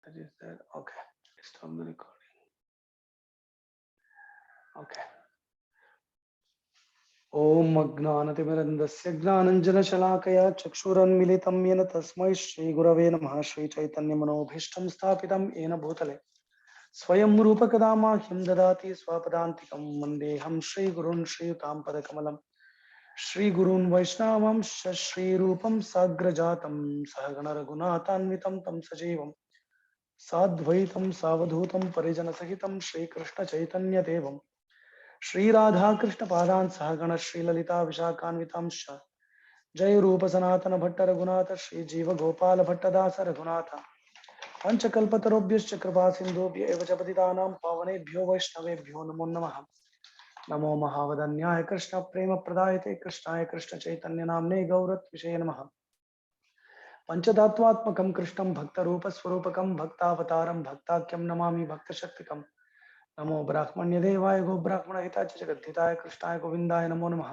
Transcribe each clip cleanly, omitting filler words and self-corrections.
That is there. Okay. Stop the recording. Okay. ॐ अज्ञानतिमिरन्दस्य ज्ञानञ्जनशलाकया चक्षुरन्मिलितं येन तस्मै श्रीगुरवे नमः श्रीचैतन्यमनोभीष्टं स्थापितं येन भूतले स्वयं रूपकदा मह्यं ददाति स्वपदान्तिकं वन्देऽहं श्रीगुरून् श्रीयुतां पदकमलं श्रीगुरून् वैष्णवांश्च श्रीरूपं साग्रजातं सहगणरघुनाथान्वितं तं सजीवं साद्वैतं सावधूतं परिजनसहितं श्रीकृष्णचैतन्यदेवं श्री राधा कृष्ण पादान सहगण श्री ललिता विशाखान्वितांश जय रूप सनातन भट्ट रघुनाथ श्री जीव गोपाल भट्टदास रघुनाथ पंचकल्पतरुभ्यश्च कृपा सिंधुभ्य एव च पतितानां पावनेभ्यो वैष्णवेभ्यो नमो नमः। नमो महावदन्याय कृष्ण प्रेम प्रदायते कृष्णाय कृष्ण चैतन्य नाम्ने गौरत्विषे नमः। पंचतत्वात्मकं कृष्णं भक्त रूप स्वरूपकं भक्तावतारं भक्ताख्यं नमामि भक्तशक्तिकम्। नमो ब्राह्मण्य देवाय गो ब्राह्मण हिताय च जगद्धिताय कृष्णाय गोविंदाय नमो नमः।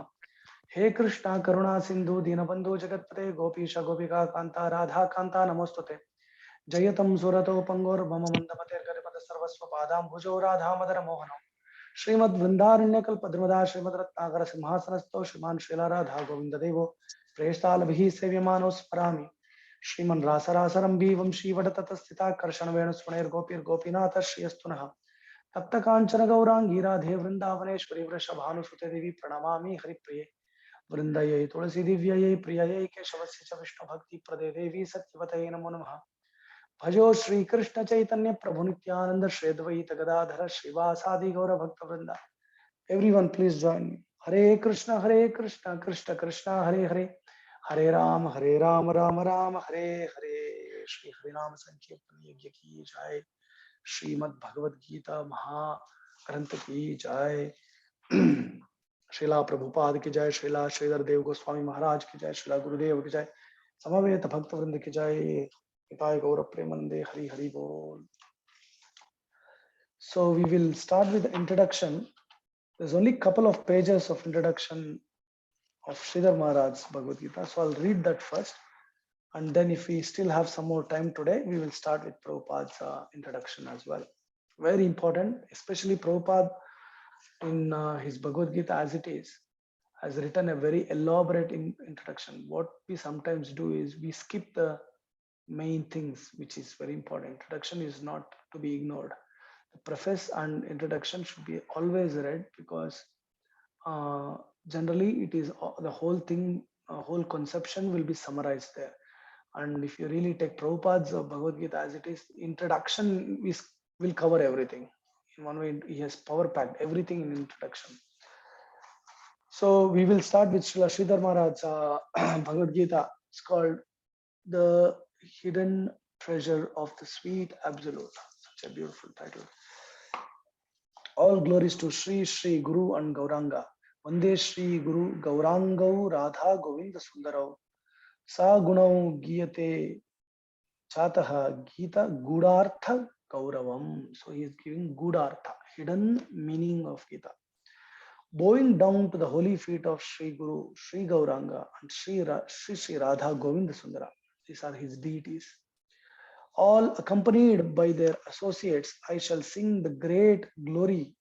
हे कृष्णा करुणा सिंधु दीनबंधु जगत्पते गोपीश गोपिका कांता राधा कांता नमोस्तुते। जयतम सुरतो पंगोर्मम मंदमतिर्गरिपद सर्वस्व पादाम्बुजो राधा मदन मोहनम् श्रीमद् वृंदारण्यकल्पद्रुमदा श्रीमद् रत्नाकर सिंहासनस्थो श्रीमान श्रीला राधा गोविंद देवो प्रेष्ठालभिः सेव्यमानो स्मरामि। श्रीमन् रासरासरंभी वंशी वडततस्थिता कर्षण वेणुस्वणैर्गोपीर्गोपीनाथ श्रियस्तु नः। तप्त कांचन गौरांगी राधे वृंदावनेश्वरी वृषभानुसुते देवी प्रणमामि हरिप्रिये वृंदये तुलसी दिव्यये प्रियये केशवस्य च विष्णु भक्ति प्रदे देवी सत्यवतये नमो नमः। भजो श्री कृष्ण चैतन्य प्रभु नित्यानंद श्री अद्वैत गदाधर श्रीवासादि गौर भक्त वृंदा। Everyone please join me. Hare Krishna Krishna Krishna Hare Hare Hare Ram Ram Ram Hare Hare. Shri हरिनाम संकीर्तन यज्ञ की जय। श्रीमद् भगवद गीता महाग्रंथ की जय। श्रीला प्रभुपाद की जय। श्रीला श्रीधर देव गोस्वामी महाराज की जय। श्रीला गुरुदेव की जय। समवेत भक्त वृंद की जय। निताय गौर प्रेमनंदे हरि हरि बोल। So we will start with the introduction. There's only a couple of pages of introduction of Sridhar Maharaj's Bhagavad Gita. So I'll read that first. And then if we still have some more time today, we will start with Prabhupada's introduction as well. Very important, especially Prabhupada in his Bhagavad Gita as it is, has written a very elaborate introduction. What we sometimes do is we skip the main things, which is very important. Introduction is not to be ignored. The preface and introduction should be always read because generally it is the whole thing, whole conception will be summarized there. And if you really take Prabhupada's Bhagavad Gita as it is, introduction will cover everything. In one way, he has power packed everything in introduction. So we will start with Srila Sridhar Maharaj's Bhagavad Gita. It's called The Hidden Treasure of the Sweet Absolute. Such a beautiful title. All glories to Sri Sri Guru and Gauranga. Vande Sri Guru Gaurangau Radha Govinda Sundarau. Sa Gunau Giyate Chataha Gita Gudartha Gauravam. So he is giving Gudartha, hidden meaning of Gita. Bowing down to the holy feet of Sri Guru, Sri Gauranga and Sri Radha Govinda Sundara. These are his deities. All accompanied by their associates, I shall sing the great glory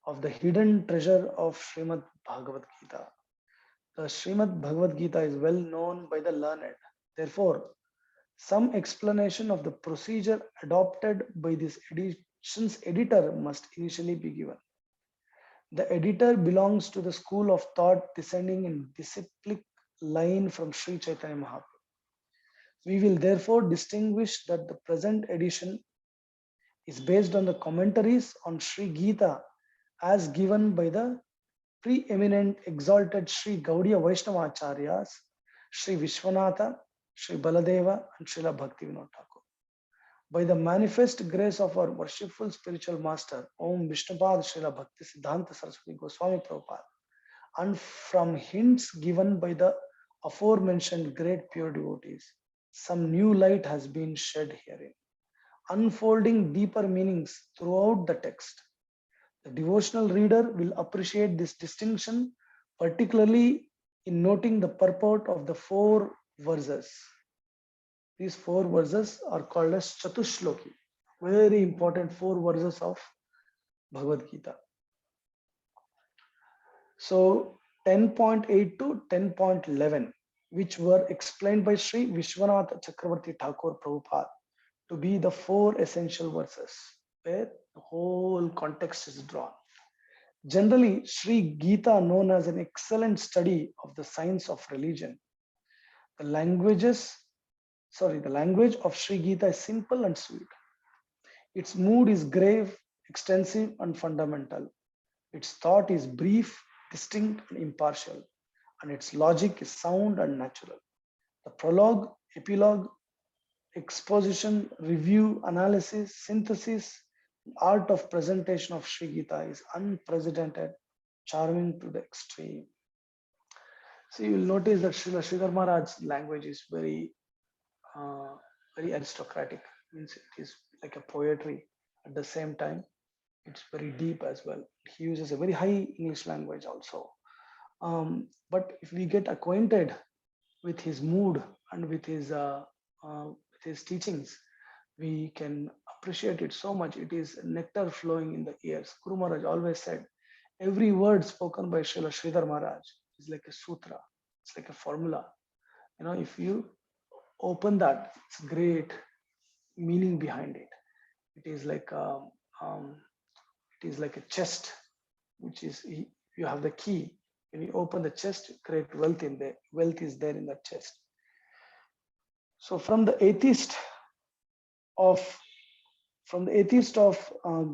of the hidden treasure of Srimad Bhagavad Gita. The Srimad Bhagavad Gita is well known by the learned. Therefore, some explanation of the procedure adopted by this edition's editor must initially be given. The editor belongs to the school of thought descending in disciplic line from Sri Chaitanya Mahaprabhu. We will therefore distinguish that the present edition is based on the commentaries on Sri Gita as given by the preeminent exalted Sri Gaudiya Vaishnavacharyas, Sri Vishwanatha, Sri Baladeva, and Srila Bhaktivinoda Thakur. By the manifest grace of our worshipful spiritual master, Om Vishnupad Srila Bhakti Siddhanta Saraswati Goswami Prabhupada, and from hints given by the aforementioned great pure devotees, some new light has been shed herein, unfolding deeper meanings throughout the text. The devotional reader will appreciate this distinction, particularly in noting the purport of the 4 verses. These 4 verses are called as Chatushloki. Very important 4 verses of Bhagavad Gita. So 10.8 to 10.11, which were explained by Sri Vishwanath Chakravarti Thakur Prabhupada to be the 4 essential verses where the whole context is drawn. Generally, Sri Gita, known as an excellent study of the science of religion, the language of Sri Gita is simple and sweet. Its mood is grave, extensive, and fundamental. Its thought is brief, distinct, and impartial, and its logic is sound and natural. The prologue, epilogue, exposition, review, analysis, synthesis, art of presentation of Sri Gita is unprecedented, charming to the extreme. So you will notice that Srila Sridhar Maharaj's language is very aristocratic. Means it is like a poetry. At the same time, it's very deep as well. He uses a very high English language also. But if we get acquainted with his mood and with his teachings, we can appreciate it so much. It is nectar flowing in the ears. Guru Maharaj always said, every word spoken by Srila Sridhar Maharaj is like a sutra. It's like a formula. If you open that, it's great meaning behind it. It is like a chest, which is you have the key. When you open the chest, create wealth in there. Wealth is there in that chest. So from the atheist of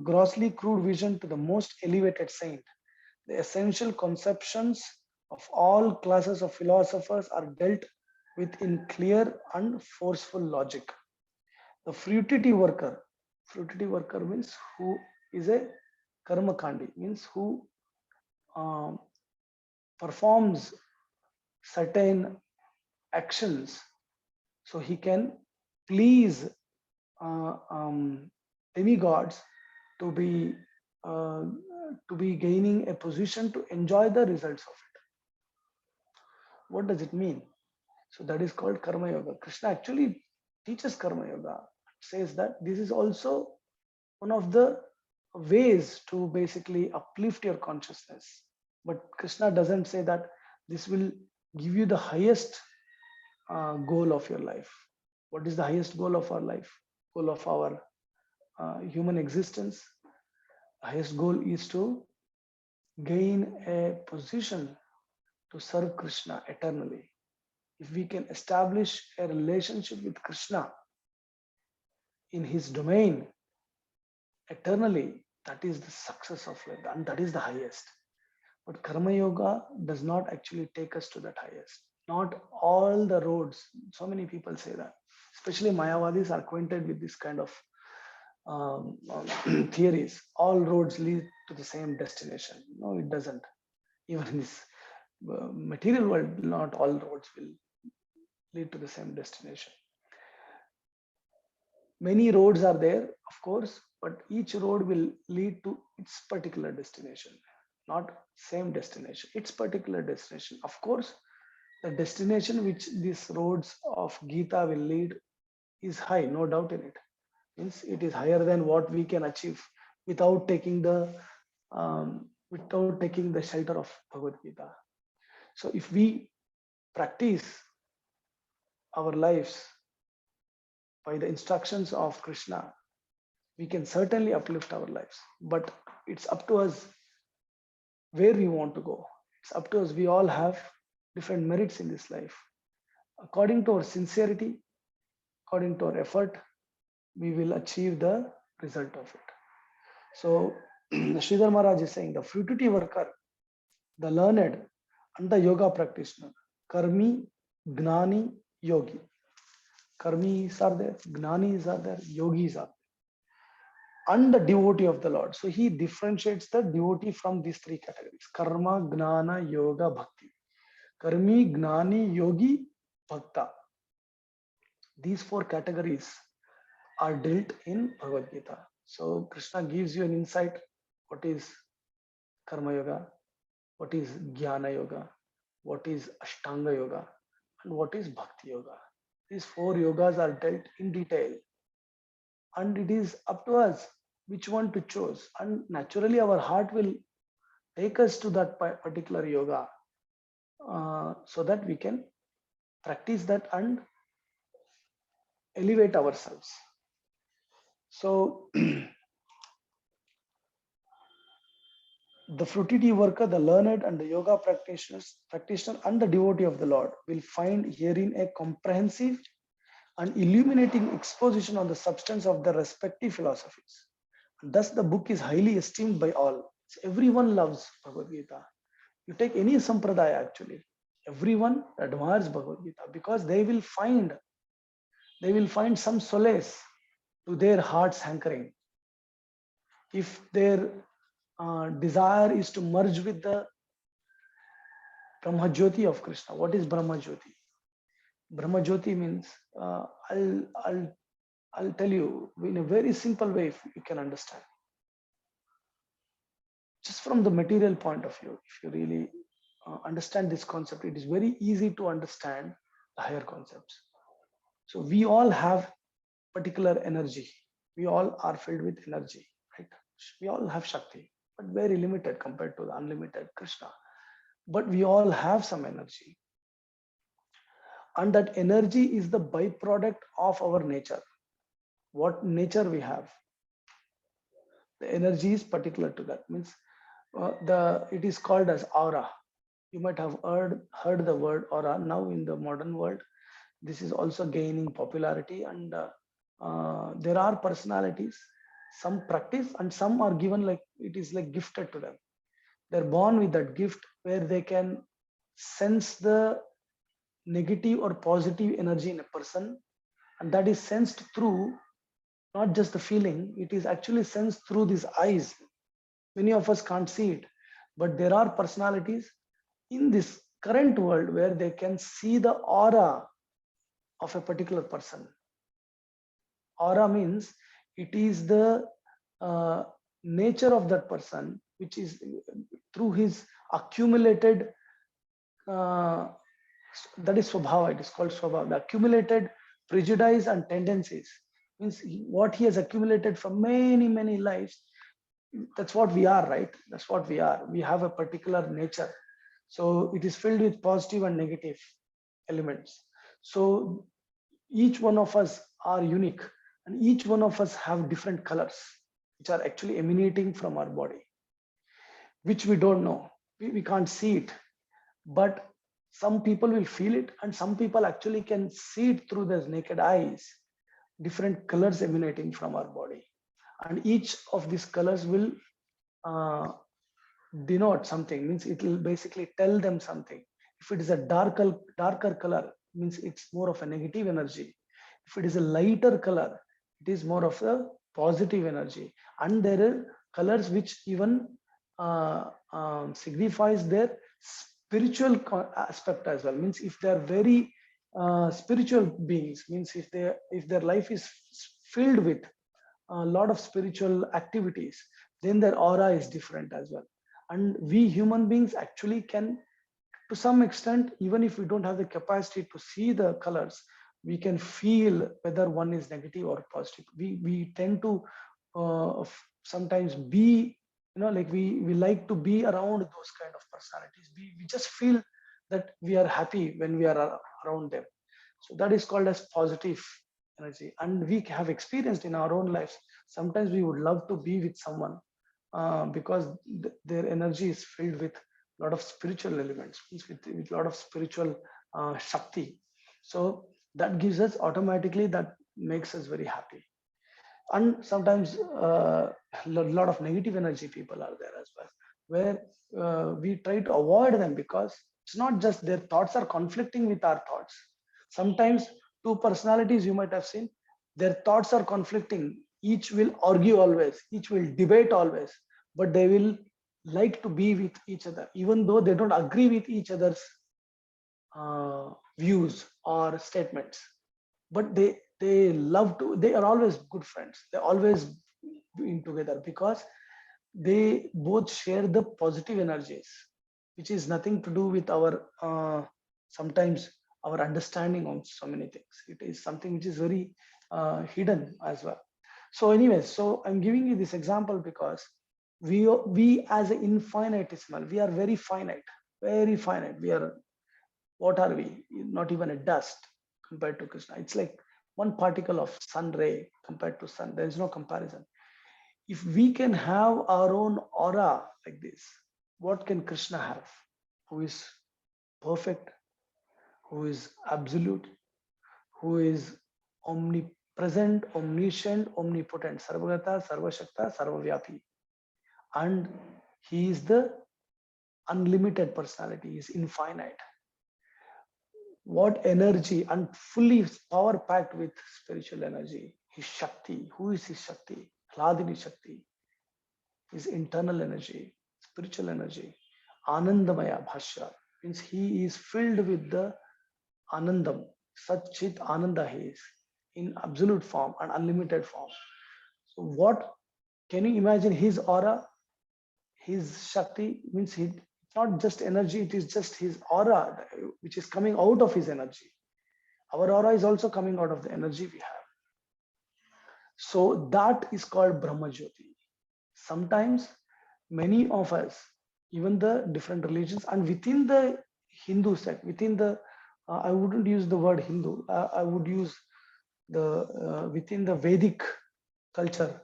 grossly crude vision to the most elevated saint, the essential conceptions of all classes of philosophers are dealt with in clear and forceful logic. The fruitity worker means who is a karma kandi, means who performs certain actions so he can please demigods to be gaining a position to enjoy the results of it. What does it mean? So that is called karma yoga. Krishna actually teaches karma yoga, says that this is also one of the ways to basically uplift your consciousness. But Krishna doesn't say that this will give you the highest goal of your life. What is the highest goal of our life? Goal of our human existence? The highest goal is to gain a position to serve Krishna eternally. If we can establish a relationship with Krishna in his domain eternally, that is the success of life, and that is the highest. But karma yoga does not actually take us to that highest. Not all the roads, so many people say that, especially Mayavadis are acquainted with this kind of theories. All roads lead to the same destination. No, it doesn't. Even in this material world, not all roads will lead to the same destination. Many roads are there, of course, but each road will lead to its particular destination, not same destination, its particular destination. Of course, the destination which these roads of Gita will lead is high, no doubt in it. Means it is higher than what we can achieve without taking the shelter of Bhagavad Gita. So if we practice our lives by the instructions of Krishna, we can certainly uplift our lives. But it's up to us where we want to go. It's up to us. We all have different merits in this life. According to our sincerity, according to our effort, we will achieve the result of it. So Sridhar Maharaj is saying the fruitity worker, the learned, and the yoga practitioner, karmi, gnani, yogi. Karmis are there, gnanis are there, yogis are there, and the devotee of the Lord. So he differentiates the devotee from these 3 categories: karma, gnana, yoga, bhakti. Karmi, gnani, yogi, bhakta. These 4 categories are dealt in Bhagavad Gita. So Krishna gives you an insight: what is karma yoga, what is jnana yoga, what is ashtanga yoga, and what is bhakti yoga. These 4 yogas are dealt in detail, and it is up to us which one to choose. And naturally, our heart will take us to that particular yoga, so that we can practice that and elevate ourselves. So, the fruity worker, the learned, and the yoga practitioner, and the devotee of the Lord will find herein a comprehensive and illuminating exposition on the substance of the respective philosophies. Thus, the book is highly esteemed by all. Everyone loves Bhagavad Gita. You take any sampradaya, actually, everyone admires Bhagavad Gita because they will find some solace to their heart's hankering. If their desire is to merge with the Brahma Jyoti of Krishna. What is Brahma Jyoti? Brahma Jyoti means, I'll tell you in a very simple way if you can understand. Just from the material point of view, if you really understand this concept, it is very easy to understand the higher concepts. So we all have particular energy. We all are filled with energy, right? We all have Shakti, but very limited compared to the unlimited Krishna. But we all have some energy. And that energy is the byproduct of our nature. What nature we have. The energy is particular to that. Means it is called as aura. You might have heard the word aura. Now in the modern world, this is also gaining popularity, and there are personalities, some practice and some are given, like it is like gifted to them. They're born with that gift where they can sense the negative or positive energy in a person, and that is sensed through not just the feeling, it is actually sensed through these eyes. Many of us can't see it, but there are personalities in this current world where they can see the aura of a particular person. Aura means it is the nature of that person, which is through his accumulated, that is swabhava, it is called swabhava, the accumulated prejudice and tendencies. Means what he has accumulated from many lives. That's what we are, right? That's what we are. We have a particular nature. So it is filled with positive and negative elements. So each one of us are unique, and each one of us have different colors which are actually emanating from our body, which we don't know. We can't see it, but some people will feel it, and some people actually can see it through their naked eyes, different colors emanating from our body. And each of these colors will denote something, means it will basically tell them something. If it is a darker color, means it's more of a negative energy. If it is a lighter color, it is more of a positive energy. And there are colors which even signifies their spiritual aspect as well. Means if they are very spiritual beings, means if their life is filled with a lot of spiritual activities, then their aura is different as well. And we human beings actually can, to some extent, even if we don't have the capacity to see the colors, we can feel whether one is negative or positive. We tend to sometimes be, like we like to be around those kind of personalities. We just feel that we are happy when we are around them. So that is called as positive energy. And we have experienced in our own lives, sometimes we would love to be with someone because their energy is filled with a lot of spiritual elements, with a lot of spiritual shakti. So that gives us automatically, that makes us very happy. And sometimes a lot of negative energy people are there as well, where we try to avoid them, because it's not just their thoughts are conflicting with our thoughts. Sometimes two personalities, you might have seen, their thoughts are conflicting. Each will argue always, each will debate always, but they will like to be with each other, even though they don't agree with each other's views or statements. But they are always good friends. They're always being together because they both share the positive energies, which is nothing to do with our sometimes our understanding of so many things. It is something which is very hidden as well. So anyways, so I'm giving you this example because we as an infinitesimal, we are very finite, very finite. We are, what are we? Not even a dust compared to Krishna. It's like one particle of sun ray compared to sun. There is no comparison. If we can have our own aura like this, what can Krishna have? Who is perfect, who is absolute, who is omnipresent, omniscient, omnipotent, Sarvagata, Sarvashakta, Sarvavyapi. And he is the unlimited personality, he is infinite. What energy, and fully power packed with spiritual energy. His Shakti. Who is his Shakti? Hladini Shakti. His internal energy, spiritual energy. Anandamaya Bhashya means he is filled with the Anandam. Satchit Ananda he is in absolute form and unlimited form. So what can you imagine his aura? His Shakti means he, not just energy, it is just his aura which is coming out of his energy. Our aura is also coming out of the energy we have. So that is called Brahma Jyoti. Sometimes many of us, even the different religions, and within the Hindu sect, within the, I wouldn't use the word Hindu, I would use the, within the Vedic culture,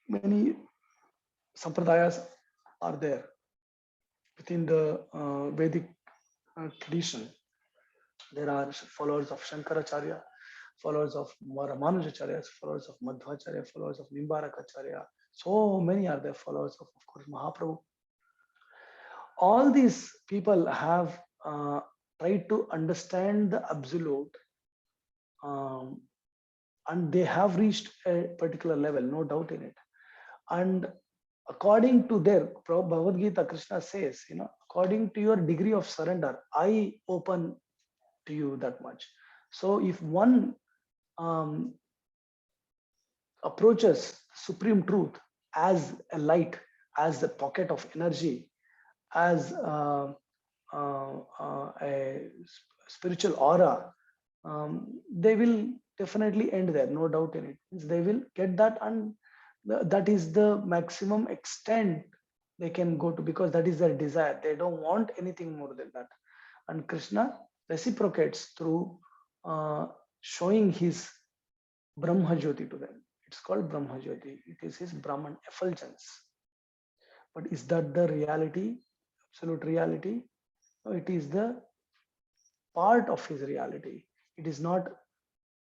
many sampradayas are there. Within the Vedic tradition, there are followers of Shankaracharya, followers of Ramanujacharya, followers of Madhvacharya, followers of Nimbarakacharya. So many are there, followers of course, Mahaprabhu. All these people have tried to understand the absolute, um, and they have reached a particular level, no doubt in it. And according to their Bhagavad Gita, Krishna says, according to your degree of surrender, I open to you that much. So if one approaches supreme truth as a light, as a pocket of energy, as a spiritual aura, they will definitely end there, no doubt in it. They will get that, and that is the maximum extent they can go to, because that is their desire. They don't want anything more than that. And Krishna reciprocates through showing his Brahma Jyoti to them. It's called Brahma Jyoti. It is his Brahman effulgence. But is that the reality, absolute reality? No, it is the part of his reality. It is not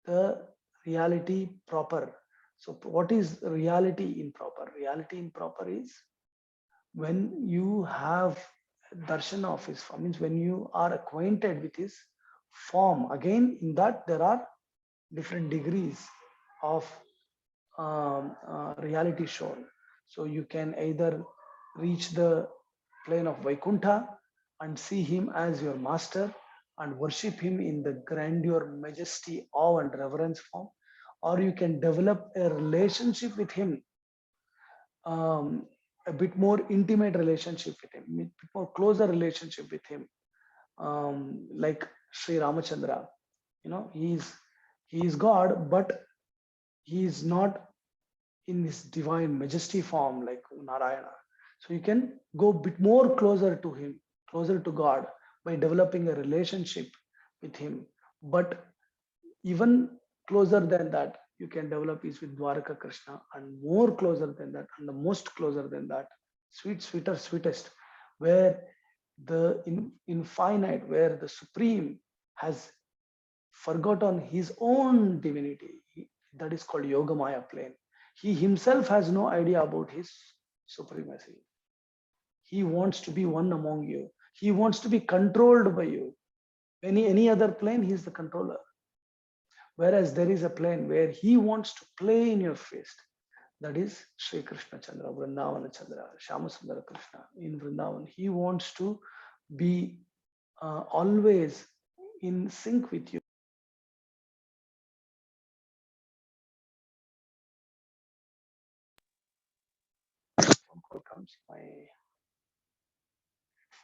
the reality proper. So what is reality improper? Reality improper is when you have darshan of his form, means when you are acquainted with his form. Again, in that there are different degrees of reality shown. So you can either reach the plane of Vaikuntha and see him as your master and worship him in the grandeur, majesty, awe, and reverence form, or you can develop a relationship with him, a bit more intimate relationship with him, a bit more closer relationship with him, like Sri Ramachandra. He is God, but he is not in his divine majesty form like Narayana. So you can go a bit more closer to him, closer to God, by developing a relationship with him. But even closer than that, you can develop is with Dwaraka Krishna, and more closer than that, and the most closer than that, sweeter, sweetest, where the infinite, where the supreme has forgotten his own divinity. That is called Yogamaya plane. He himself has no idea about his supremacy. He wants to be one among you. He wants to be controlled by you. Any other plane, he is the controller. Whereas there is a plane where he wants to play in your face. That is Sri Krishna Chandra, Vrindavana Chandra, Shyamasundara Krishna in Vrindavan. He wants to be always in sync with you. Comes my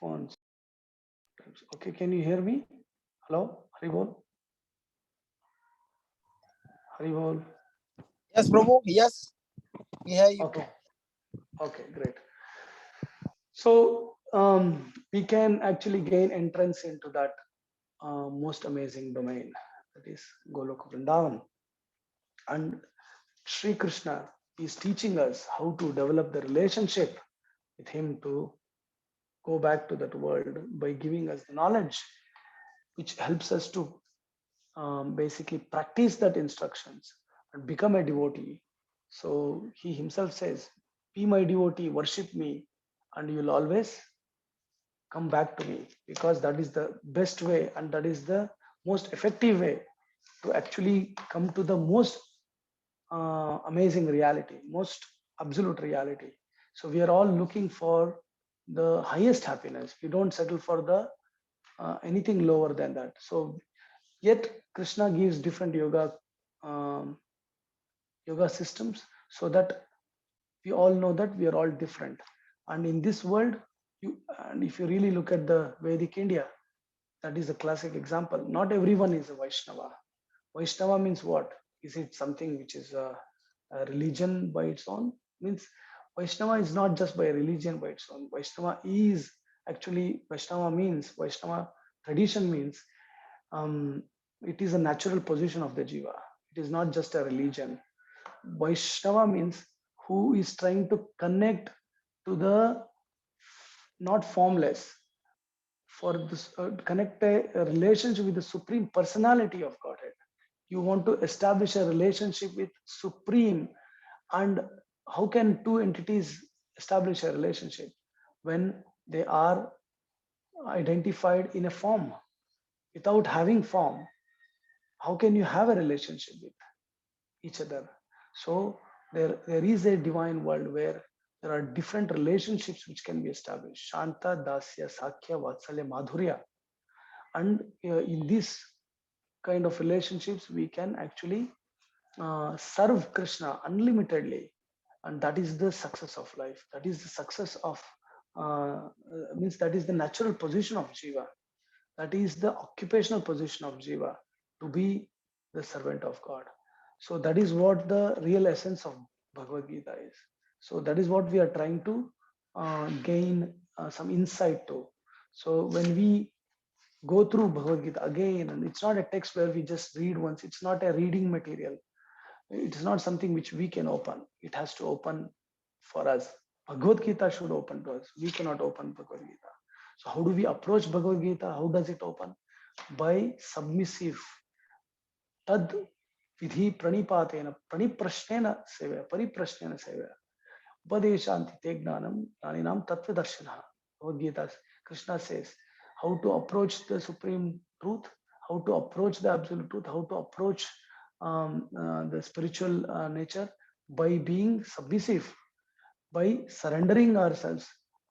phones. Okay, can you hear me? Hello, Haribol. Haribol. Yes, Prabhu. Yes, we have you, Okay, Prabhu. okay, great. So we can actually gain entrance into that most amazing domain, that is Goloka Vrindavan. And Sri Krishna is teaching us how to develop the relationship with Him to go back to that world by giving us the knowledge, which helps us to basically practice that instructions and become a devotee. So He Himself says, "Be my devotee, worship me, and you'll always come back to me," because that is the best way and that is the most effective way to actually come to the most amazing reality, most absolute reality. So we are all looking for the highest happiness. We don't settle for the anything lower than that. So yet Krishna gives different um, yoga systems so that we all know that we are all different. And in this world, and if you really look at the Vedic India, that is a classic example. Not everyone is a Vaishnava. Vaishnava means what? Is it something which is a religion by its own? Means Vaishnava is not just by a religion by its own. Vaishnava is actually, Vaishnava means, Vaishnava tradition means, um, it is a natural position of the jiva. It is not just a religion. Vaishnava means who is trying to connect to the not formless, for this connect a relationship with the supreme personality of Godhead. You want to establish a relationship with supreme. And how can two entities establish a relationship when they are identified in a form? Without having form, how can you have a relationship with each other? So there is a divine world where there are different relationships which can be established: Shanta, Dasya, Sakya, Vatsalya, Madhurya. And in this kind of relationships, we can actually serve Krishna unlimitedly. And that is the success of life. That is the success of, means that is the natural position of Jiva. That is the occupational position of Jiva, to be the servant of God. So that is what the real essence of Bhagavad Gita is. So that is what we are trying to gain some insight to. So when we go through Bhagavad Gita again, and it's not a text where we just read once, it's not a reading material, it is not something which we can open. It has to open for us. Bhagavad Gita should open to us. We cannot open Bhagavad Gita. So how do we approach Bhagavad Gita? How does it open? By submissive tad vidhi pranipatena paniprashnena sevaya pariprashnena sevaya upadeshanti te gnanam jnaninam tattvadarshana. Bhagavad Gita, Krishna says how to approach the supreme truth, how to approach the absolute truth, how to approach the spiritual nature, by being submissive, by surrendering ourselves,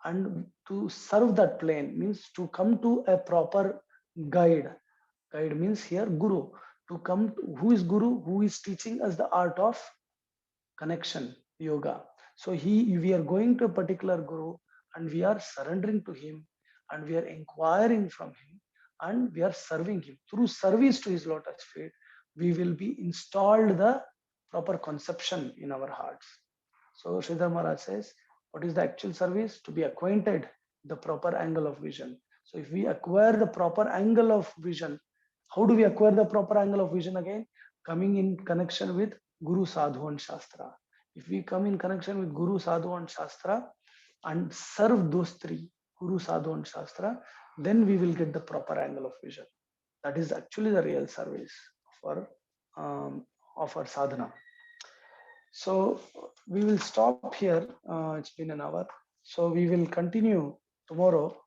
and to serve that plane means to come to a proper guide. Guide means here Guru. To come to, who is Guru? Who is teaching us the art of connection, yoga. So we are going to a particular Guru, and we are surrendering to him, and we are inquiring from him, and we are serving him. Through service to his lotus feet, we will be installed the proper conception in our hearts. So Sridhar Maharaj says, what is the actual service? To be acquainted the proper angle of vision. So if we acquire the proper angle of vision, how do we acquire the proper angle of vision again? Coming in connection with Guru, Sadhu and Shastra. If we come in connection with Guru, Sadhu and Shastra and serve those three, Guru, Sadhu and Shastra, then we will get the proper angle of vision. That is actually the real service for of our sadhana. So we will stop here. It's been an hour. So we will continue tomorrow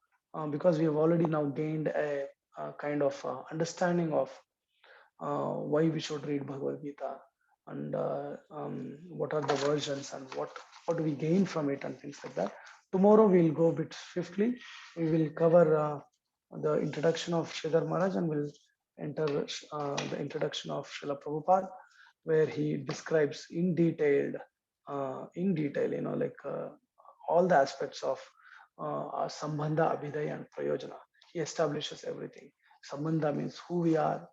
because we have already now gained a kind of understanding of why we should read Bhagavad Gita, and what are the versions, and what do we gain from it, and things like that. Tomorrow we'll go a bit swiftly. We will cover the introduction of Sridhar Maharaj, and we'll enter the introduction of Srila Prabhupada, where he describes in detail, like all the aspects of Sambandha, Abhidaya, and Prayojana. He establishes everything. Sambandha means who we are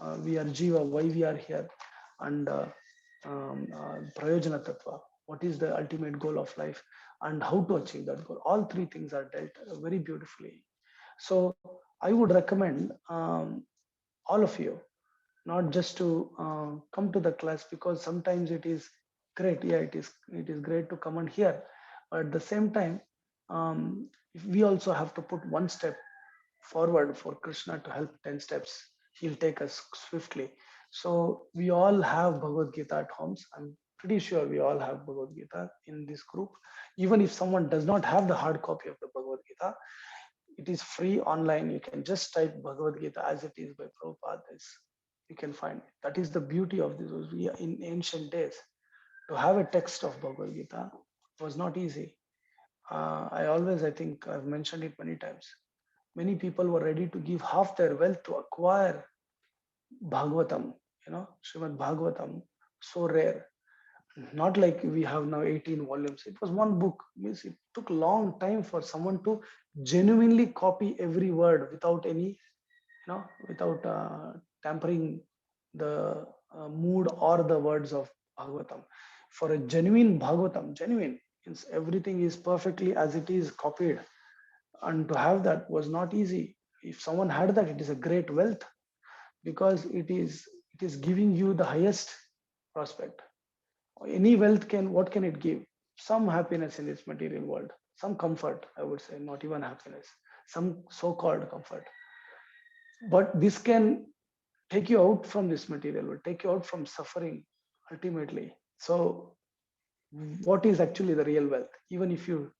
Jiva, why we are here, and Prayojana Tattva, what is the ultimate goal of life, and how to achieve that goal. All three things are dealt very beautifully. So I would recommend all of you not just to come to the class, because sometimes it is great. Yeah, it is great to come and hear, but at the same time, if we also have to put one step forward for Krishna to help 10 steps. He'll take us swiftly. So we all have Bhagavad Gita at homes. I'm pretty sure we all have Bhagavad Gita in this group. Even if someone does not have the hard copy of the Bhagavad Gita, it is free online. You can just type Bhagavad Gita as it is by Prabhupada. You can find it. That is the beauty of this. In ancient days, to have a text of Bhagavad Gita was not easy. I think I've mentioned it many times. Many people were ready to give half their wealth to acquire Bhagavatam, Srimad Bhagavatam, so rare. Not like we have now 18 volumes. It was one book. Means it took long time for someone to genuinely copy every word without any, without tampering the mood or the words of Bhagavatam. For a genuine Bhagavatam, genuine means everything is perfectly as it is copied, and to have that was not easy. If someone had that, it is a great wealth, because it is giving you the highest prospect. Any wealth what can it give? Some happiness in this material world, some comfort, I would say, not even happiness, some so-called comfort. But this can take you out from this material world, take you out from suffering ultimately. So what is actually the real wealth? Even if you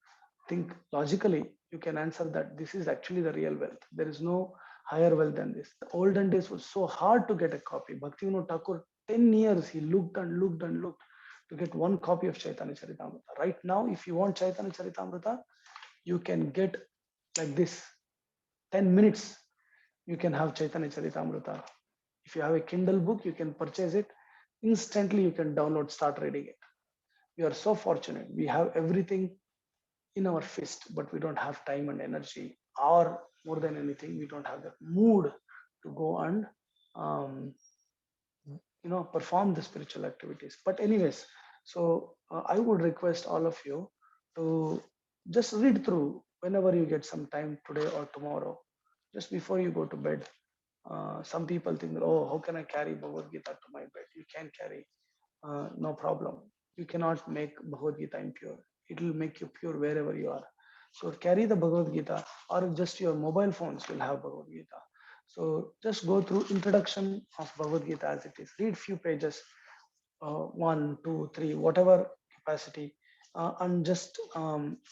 think logically, you can answer that this is actually the real wealth. There is no higher wealth than this. The olden days was so hard to get a copy. Bhaktivinoda Thakur, 10 years he looked and looked and looked to get one copy of Chaitanya Charitamrita. Right now, if you want Chaitanya Charitamrita, you can get like this. 10 minutes, you can have Chaitanya Charitamrita. If you have a Kindle book, you can purchase it. Instantly, you can download, start reading it. We are so fortunate. We have everything in our fist, but we don't have time and energy, or more than anything, we don't have the mood to go and perform the spiritual activities. But anyways, so I would request all of you to just read through whenever you get some time, today or tomorrow, just before you go to bed. Some people think, oh, how can I carry Bhagavad Gita to my bed? You can carry, no problem. You cannot make Bhagavad Gita impure. It will make you pure wherever you are. So carry the Bhagavad Gita, or just your mobile phones will have Bhagavad Gita. So just go through introduction of Bhagavad Gita as it is. Read few pages, 1, 2, 3, whatever capacity, and just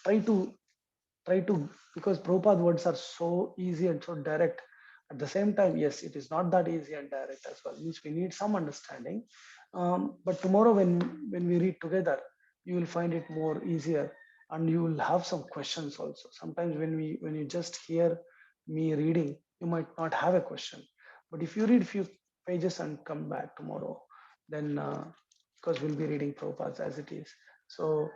try to, because Prabhupada words are so easy and so direct. At the same time, yes, it is not that easy and direct as well. Means we need some understanding. But tomorrow, when we read together, you will find it more easier, and you will have some questions also. Sometimes when you just hear me reading, you might not have a question. But if you read few pages and come back tomorrow, then because we'll be reading Prabhupada as it is, so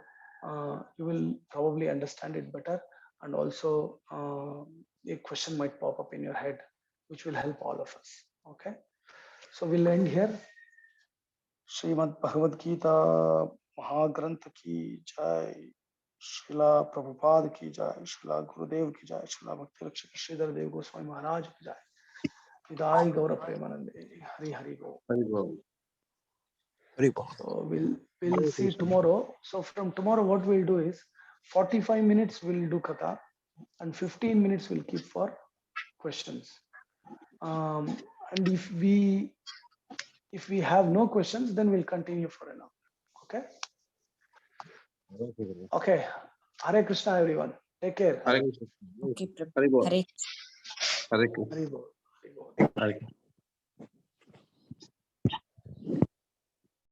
you will probably understand it better, and also a question might pop up in your head, which will help all of us. Okay, so we'll end here. Srimad Bhagavad Gita Mahagranth ki jai, Srila Prabhupada ki jai, Srila Gurudev ki jai, Srila Bhakti Rakshaka Sridhar Dev Goswami Maharaj ki jai. Vidai Gaura Premanande. Hari Hari Bo. So we'll see tomorrow. So from tomorrow, what we'll do is 45 minutes we'll do Katha, and 15 minutes we'll keep for questions. And if we have no questions, then we'll continue for an hour. Okay. Okay. Hare Krishna, everyone. Take care. Hare Krishna. Okay, Hare Bol. Hare Hare Krishna. Hari Bol. Hari Bol. Hare Krishna.